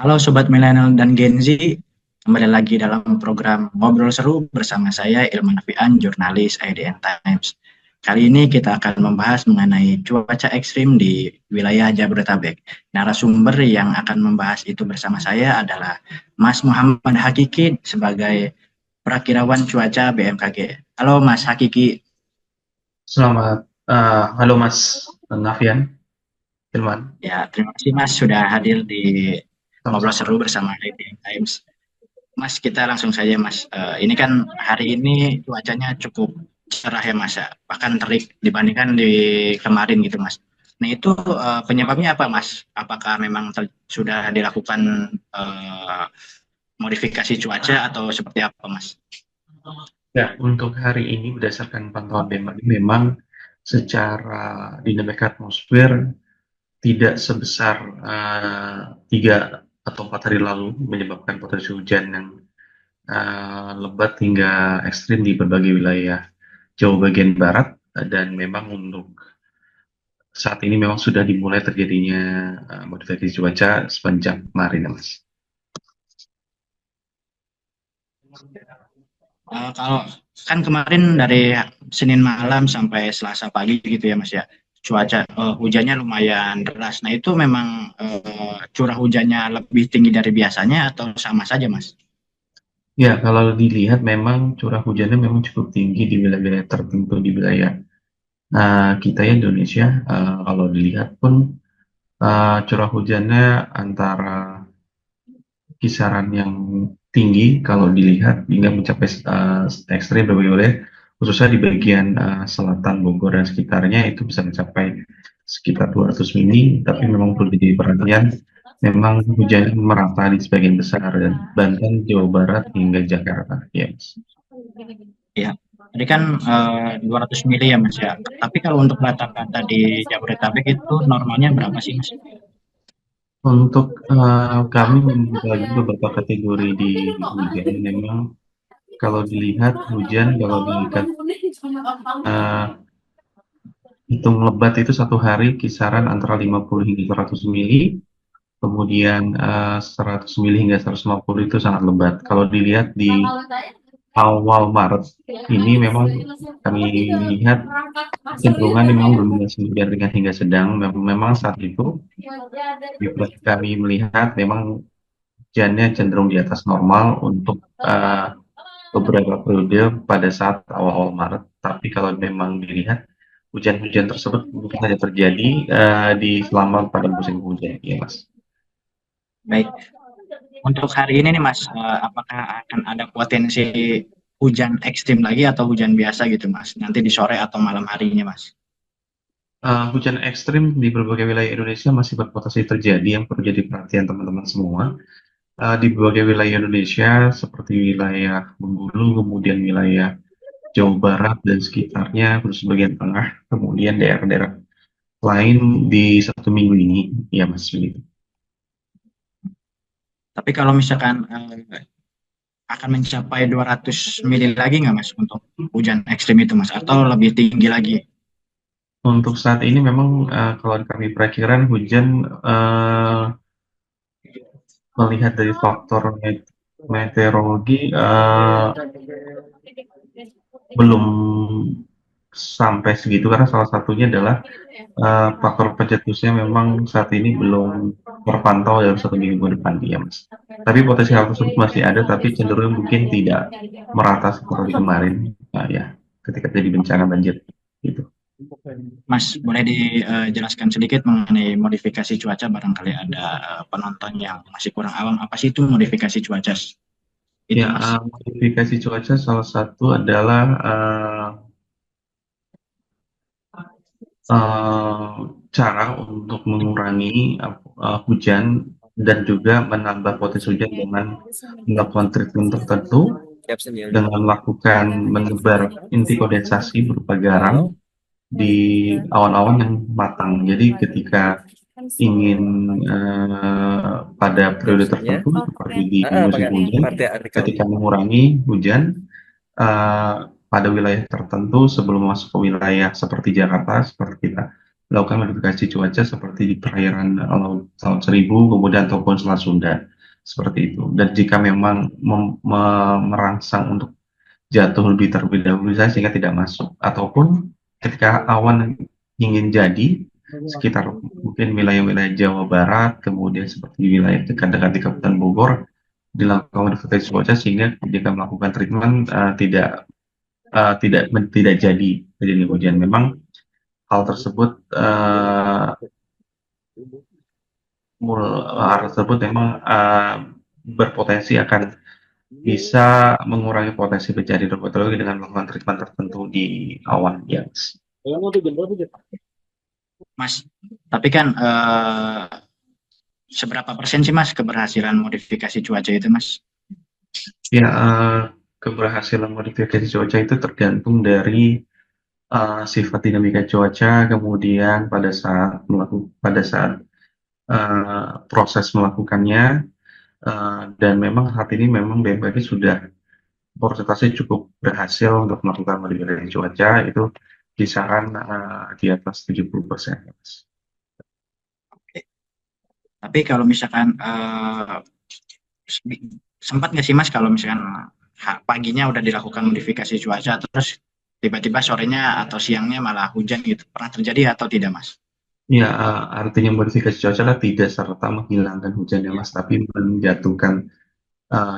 Halo Sobat Milenial dan Gen Z, kembali lagi dalam program Ngobrol Seru bersama saya Ilman Nafian, jurnalis IDN Times. Kali ini kita akan membahas mengenai cuaca ekstrim di wilayah Jabodetabek. Narasumber yang akan membahas itu bersama saya adalah Mas Muhammad Hakiki sebagai perakirawan cuaca BMKG. Halo Mas Hakiki. Halo Mas Nafian, Hilman, Ya, terima kasih Mas sudah hadir di Ngobrol sama-sama. Seru bersama IDN Times. Mas, kita langsung saja, Mas. Ini kan hari ini cuacanya cukup cerah ya, Mas. Ya. Bahkan terik dibandingkan di kemarin gitu, Mas. Nah, itu penyebabnya apa, Mas? Apakah memang sudah dilakukan modifikasi cuaca atau seperti apa, Mas? Ya, untuk hari ini berdasarkan pantauan BMKG memang secara dinamika atmosfer tidak sebesar 3 atau 4 hari lalu menyebabkan potensi hujan yang lebat hingga ekstrim di berbagai wilayah Jawa bagian barat dan memang untuk saat ini memang sudah dimulai terjadinya modifikasi cuaca sepanjang kemarin, ya, Mas. Kalau kan kemarin dari Senin malam sampai Selasa pagi gitu ya, Mas ya. Cuaca hujannya lumayan deras. Nah, itu memang curah hujannya lebih tinggi dari biasanya atau sama saja, Mas? Ya, kalau dilihat memang curah hujannya memang cukup tinggi di wilayah-wilayah tertentu di wilayah kita ya Indonesia. Kalau dilihat pun curah hujannya antara kisaran yang tinggi kalau dilihat hingga mencapai ekstrim berbagai wilayah, khususnya di bagian selatan Bogor dan sekitarnya itu bisa mencapai sekitar 200 mili, tapi memang perlu jadi perhatian, memang hujannya merata di sebagian besar dan Banten, Jawa Barat hingga Jakarta. Ya, Mas. Ya, tadi kan 200 mili ya Mas ya. Tapi kalau untuk rata-rata di Jabodetabek itu normalnya berapa sih Mas? Untuk kami membagi beberapa kategori di hujan. Memang kalau dilihat hujan, kalau dilihat eh, hitung lebat itu satu hari kisaran antara 50 hingga 100 mili, kemudian 100 mili hingga 150 itu sangat lebat. Kalau dilihat di awal Maret ini memang kami lihat cenderungan memang dominasi hujan ringan hingga sedang. Memang saat itu kami melihat memang hujannya cenderung di atas normal untuk beberapa periode pada saat awal-awal Maret. Tapi kalau memang dilihat hujan-hujan tersebut mungkin saja terjadi di selama pada musim hujan, ya Mas. Baik, untuk hari ini nih Mas, apakah akan ada potensi hujan ekstrim lagi atau hujan biasa gitu Mas? Nanti di sore atau malam harinya Mas? Hujan ekstrim di berbagai wilayah Indonesia masih berpotensi terjadi yang perlu jadi perhatian teman-teman semua. Di berbagai wilayah Indonesia seperti wilayah Bengkulu, kemudian wilayah Jawa Barat dan sekitarnya, terus bagian tengah, kemudian daerah-daerah lain di 1 minggu ini, ya Mas. Begitu. Tapi kalau misalkan akan mencapai 200 mili lagi nggak Mas untuk hujan ekstrim itu Mas? Atau lebih tinggi lagi? Untuk saat ini memang kalau kami perkiraan hujan melihat dari faktor meteorologi belum sampai segitu karena salah satunya adalah faktor pencetusnya memang saat ini belum terpantau dalam 1 minggu ke depan ya Mas. Tapi potensi hal tersebut masih ada tapi cenderung mungkin tidak merata seperti kemarin ya ketika terjadi bencana banjir gitu. Mas, boleh dijelaskan sedikit mengenai modifikasi cuaca? Barangkali ada penonton yang masih kurang awam. Apa sih itu modifikasi cuaca? Itu, Ya, Mas. modifikasi cuaca salah satu adalah eh, cara untuk mengurangi hujan dan juga menambah potensi hujan dengan melakukan treatment tertentu dengan melakukan menebar inti kondensasi berupa garam di awan-awan yang matang. Jadi ketika ingin pada periode tertentu seperti di musim hujan, ketika mengurangi hujan pada wilayah tertentu sebelum masuk ke wilayah seperti Jakarta, seperti kita. melakukan modifikasi cuaca seperti di perairan Laut Seribu, kemudian ataupun Selat Sunda, seperti itu. Dan jika memang merangsang untuk jatuh lebih terlebih dahulu sehingga tidak masuk, ataupun ketika awan ingin jadi sekitar mungkin wilayah-wilayah Jawa Barat, kemudian seperti wilayah dekat-dekat di Kabupaten Bogor, dilakukan modifikasi cuaca sehingga jika melakukan treatment tidak jadi terjadi hujan. Memang hal tersebut memang berpotensi akan bisa mengurangi potensi terjadi dermatologi dengan melakukan treatment tertentu di awan, ya. Mas, tapi kan seberapa persen sih Mas keberhasilan modifikasi cuaca itu Mas? Ya, keberhasilan modifikasi cuaca itu tergantung dari sifat dinamika cuaca, kemudian pada saat proses melakukannya, dan memang saat ini memang BMKG sudah persentase cukup berhasil untuk melakukan modifikasi cuaca itu kisaran di atas 70%. Tapi kalau misalkan sempat nggak sih Mas kalau misalkan paginya udah dilakukan modifikasi cuaca terus tiba-tiba sorenya atau siangnya malah hujan gitu. Pernah terjadi atau tidak Mas? Ya, artinya modifikasi cuaca adalah tidak serta menghilangkan hujan ya Mas, tapi menjatuhkan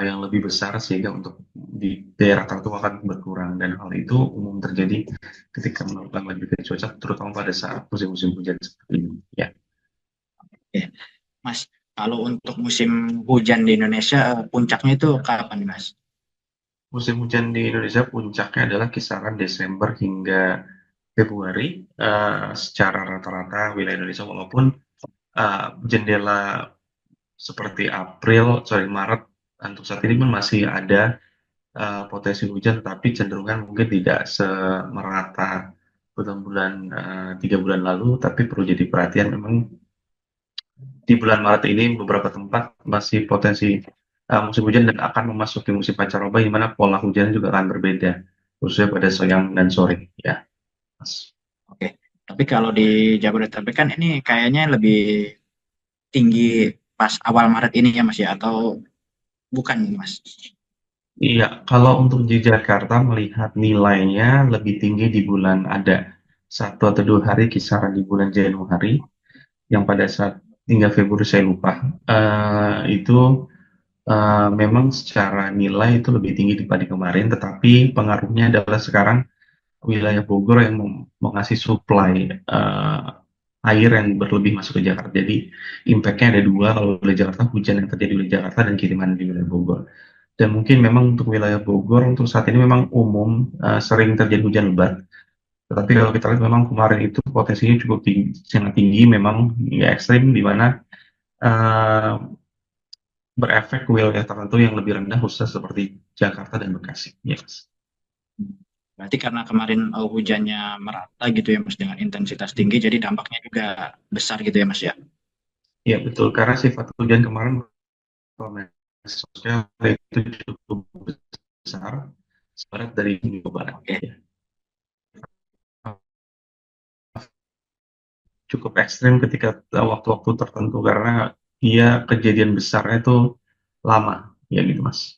yang lebih besar sehingga untuk di daerah tertentu akan berkurang, dan hal itu umum terjadi ketika melakukan modifikasi cuaca terutama pada saat musim-musim hujan seperti ini ya. Oke. Mas, kalau untuk musim hujan di Indonesia puncaknya itu kapan Mas? Musim hujan di Indonesia puncaknya adalah kisaran Desember hingga Februari secara rata-rata wilayah Indonesia, walaupun jendela seperti Maret untuk saat ini pun masih ada potensi hujan, tapi cenderungan mungkin tidak semerata bulan-bulan 3 bulan lalu. Tapi perlu jadi perhatian, memang di bulan Maret ini beberapa tempat masih potensi musim hujan dan akan memasuki musim pancaroba, di mana pola hujan juga akan berbeda, khususnya pada siang dan sore ya, Mas. Oke. Tapi kalau di Jabodetabek kan ini kayaknya lebih tinggi pas awal Maret ini ya Mas ya atau bukan Mas? Iya, kalau untuk di Jakarta melihat nilainya lebih tinggi di bulan, ada 1 atau 2 hari kisaran di bulan Januari, yang pada saat hingga Februari saya lupa. Itu memang secara nilai itu lebih tinggi dibanding kemarin, tetapi pengaruhnya adalah sekarang wilayah Bogor yang mengasih supply air yang berlebih masuk ke Jakarta. Jadi impact-nya ada dua, kalau di Jakarta hujan yang terjadi di Jakarta dan kiriman di wilayah Bogor. Dan mungkin memang untuk wilayah Bogor untuk saat ini memang umum sering terjadi hujan lebat. Tetapi kalau kita lihat memang kemarin itu potensinya cukup tinggi, sangat tinggi, memang ya ekstrim, di mana uh, berefek ke wilayah tertentu yang lebih rendah, khususnya seperti Jakarta dan Bekasi. Yes. Berarti karena kemarin hujannya merata gitu ya Mas dengan intensitas tinggi, jadi dampaknya juga besar gitu ya Mas ya. Ya betul, karena sifat hujan kemarin sosial itu cukup besar, sebarat dari Jawa Barat. Oke. Ya. Cukup ekstrim ketika waktu-waktu tertentu karena dia kejadian besarnya itu lama, ya gitu Mas.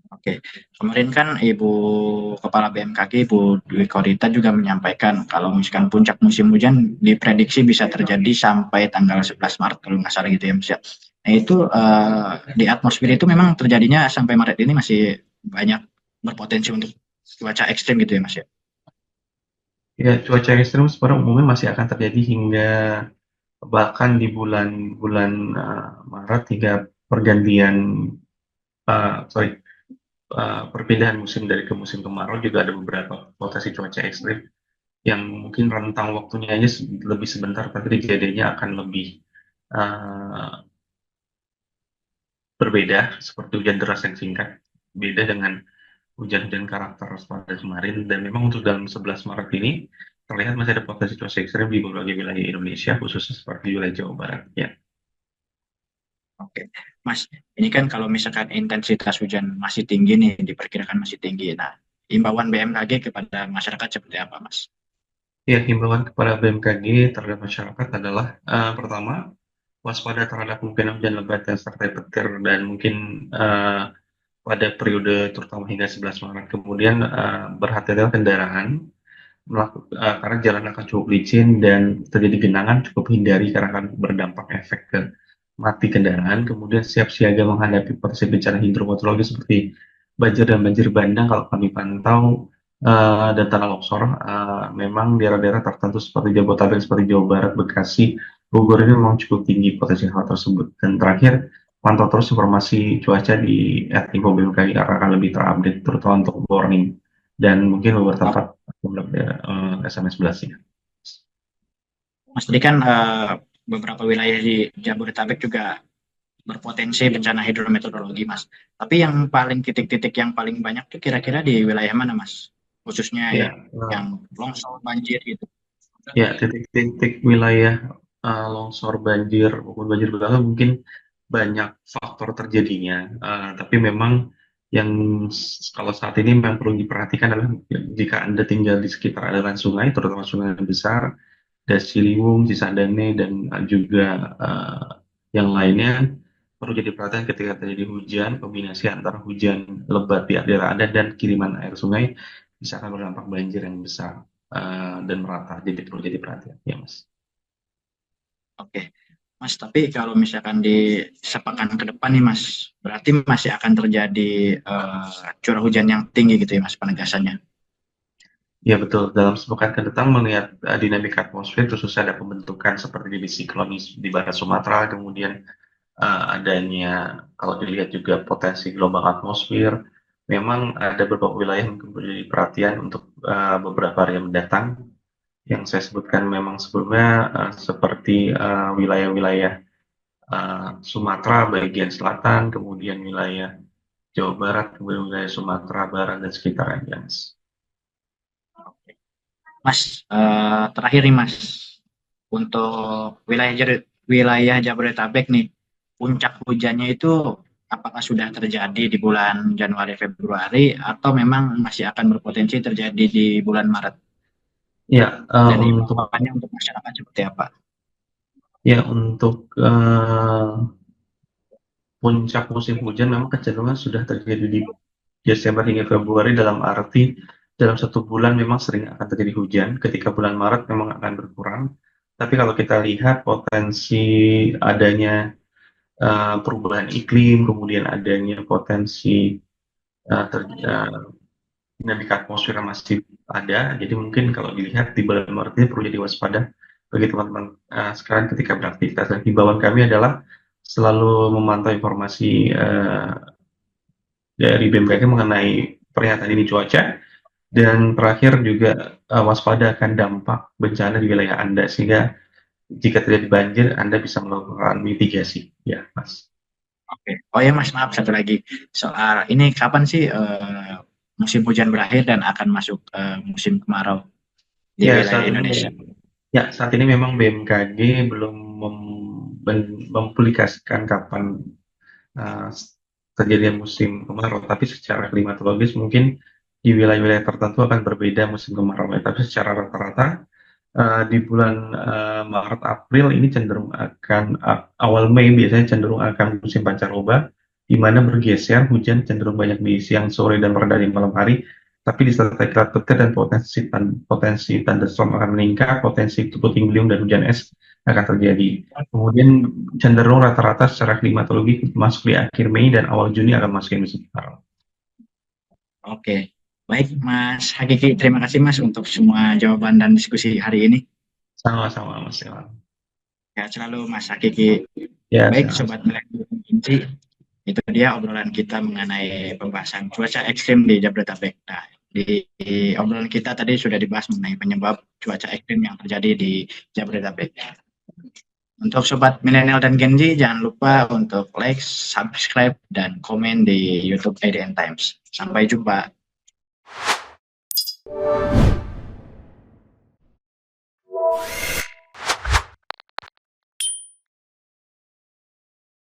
Oke, kemarin kan Ibu Kepala BMKG Ibu Dwi Korita juga menyampaikan kalau misalkan puncak musim hujan diprediksi bisa terjadi sampai tanggal 11 Maret kalau nggak salah gitu ya Mas ya. Nah itu di atmosfer itu memang terjadinya sampai Maret ini masih banyak berpotensi untuk cuaca ekstrim gitu ya Mas ya. Ya, cuaca ekstrim sebenarnya umumnya masih akan terjadi hingga bahkan di bulan-bulan Maret hingga pergantian sorry perpindahan musim dari ke musim kemarau, juga ada beberapa potensi cuaca ekstrim yang mungkin rentang waktunya aja lebih sebentar, tapi kejadiannya akan lebih uh, berbeda, seperti hujan deras yang singkat, beda dengan hujan-hujan karakter pada kemarin. Dan memang untuk dalam 11 Maret ini terlihat masih ada potensi cuaca ekstrim di berbagai wilayah Indonesia, khususnya seperti wilayah Jawa Barat ya. Oke, Mas, ini kan kalau misalkan intensitas hujan masih tinggi nih, diperkirakan masih tinggi. Nah, imbauan BMKG kepada masyarakat seperti apa, Mas? Ya, himbauan kepada BMKG terhadap masyarakat adalah pertama, waspada terhadap kemungkinan hujan lebat yang sertai petir dan mungkin pada periode terutama hingga 11 Maret. Kemudian berhati-hatilah kendaraan karena jalan akan cukup licin dan terjadi genangan, cukup hindari karena akan berdampak efek ke mati kendaraan. Kemudian siap siaga menghadapi potensi bencana hidrometeorologi seperti banjir dan banjir bandang. Kalau kami pantau dan tanah longsor, memang daerah-daerah tertentu seperti Jabodetabek, seperti Jawa Barat, Bekasi, Bogor ini memang cukup tinggi potensi hal tersebut. Dan terakhir, pantau terus informasi cuaca di @info BMKG akan lebih terupdate, terutama untuk warning dan mungkin beberapa tempat SMS belasnya. Mas tadi kan beberapa wilayah di Jabodetabek juga berpotensi bencana hidrometeorologi, Mas. Tapi yang paling titik-titik yang paling banyak tuh kira-kira di wilayah mana, Mas? Khususnya Ya, yang longsor, banjir gitu. ya titik-titik wilayah longsor, banjir maupun banjir bandang mungkin banyak faktor terjadinya, tapi memang yang kalau saat ini memang perlu diperhatikan adalah jika Anda tinggal di sekitar aliran sungai, terutama sungai yang besar, Das Ciliwung, Cisadane, dan juga yang lainnya, perlu jadi perhatian ketika terjadi hujan, kombinasi antara hujan lebat di daerah Anda dan kiriman air sungai bisa akan berdampak banjir yang besar dan merata. Jadi perlu jadi perhatian, ya Mas. Oke. Mas, tapi kalau misalkan di sepekan ke depan nih, Mas, berarti masih akan terjadi curah hujan yang tinggi gitu ya, Mas, penegasannya. Ya betul, dalam sepekan ke depan melihat dinamika atmosfer, khususnya ada pembentukan seperti di siklon di barat Sumatera, kemudian adanya kalau dilihat juga potensi gelombang atmosfer, memang ada beberapa wilayah yang menjadi perhatian untuk beberapa hari yang mendatang. Yang saya sebutkan memang sebelumnya seperti wilayah-wilayah Sumatera bagian selatan, kemudian wilayah Jawa Barat, kemudian wilayah Sumatera Barat dan sekitarnya, Mas. Mas, terakhir nih, Mas, untuk wilayah Jabodetabek nih, puncak hujannya itu apakah sudah terjadi di bulan Januari Februari atau memang masih akan berpotensi terjadi di bulan Maret? Ya, Dan untuk himbauannya untuk masyarakat seperti apa? puncak musim hujan memang kecenderungan sudah terjadi di Desember hingga Februari, dalam arti dalam satu bulan memang sering akan terjadi hujan. Ketika bulan Maret memang akan berkurang. Tapi kalau kita lihat potensi adanya perubahan iklim, kemudian adanya potensi dinamika atmosfer yang masih ada. Jadi mungkin kalau dilihat di bulan Maret ini perlu jadi waspada bagi teman-teman sekarang ketika beraktivitas. Dan himbauan kami adalah selalu memantau informasi dari BMKG mengenai pernyataan ini cuaca, dan terakhir juga waspada akan dampak bencana di wilayah Anda, sehingga jika terjadi banjir Anda bisa melakukan mitigasi, ya Mas. Oke. Oh ya Mas, maaf satu lagi. Soal ini kapan sih musim hujan berakhir dan akan masuk musim kemarau di Ya wilayah saat Indonesia? ini saat ini memang BMKG belum mempublikasikan kapan uh, terjadinya musim kemarau, tapi secara klimatologis mungkin di wilayah-wilayah tertentu akan berbeda musim kemarau. Tapi secara rata-rata di bulan Maret April ini cenderung akan awal Mei biasanya cenderung akan musim pancaroba, di mana bergeser hujan cenderung banyak di siang, sore, dan mereda di malam hari. Tapi disertai kilat petir dan potensi thunderstorm akan meningkat, potensi puting beliung dan hujan es akan terjadi. Kemudian cenderung rata-rata secara klimatologi masuk di akhir Mei dan awal Juni akan masuk musim kemarau. Oke. Baik Mas Hakiki, terima kasih Mas untuk semua jawaban dan diskusi hari ini. Sama-sama Mas Ilham. Sehat selalu Mas Hakiki. Ya, Baik sama. Sobat Milenial Inci, itu dia obrolan kita mengenai pembahasan cuaca ekstrim di Jabodetabek. Nah, di obrolan kita tadi sudah dibahas mengenai penyebab cuaca ekstrim yang terjadi di Jabodetabek. Untuk Sobat Milenial dan Gen Z, jangan lupa untuk like, subscribe, dan komen di YouTube ADN Times. Sampai jumpa.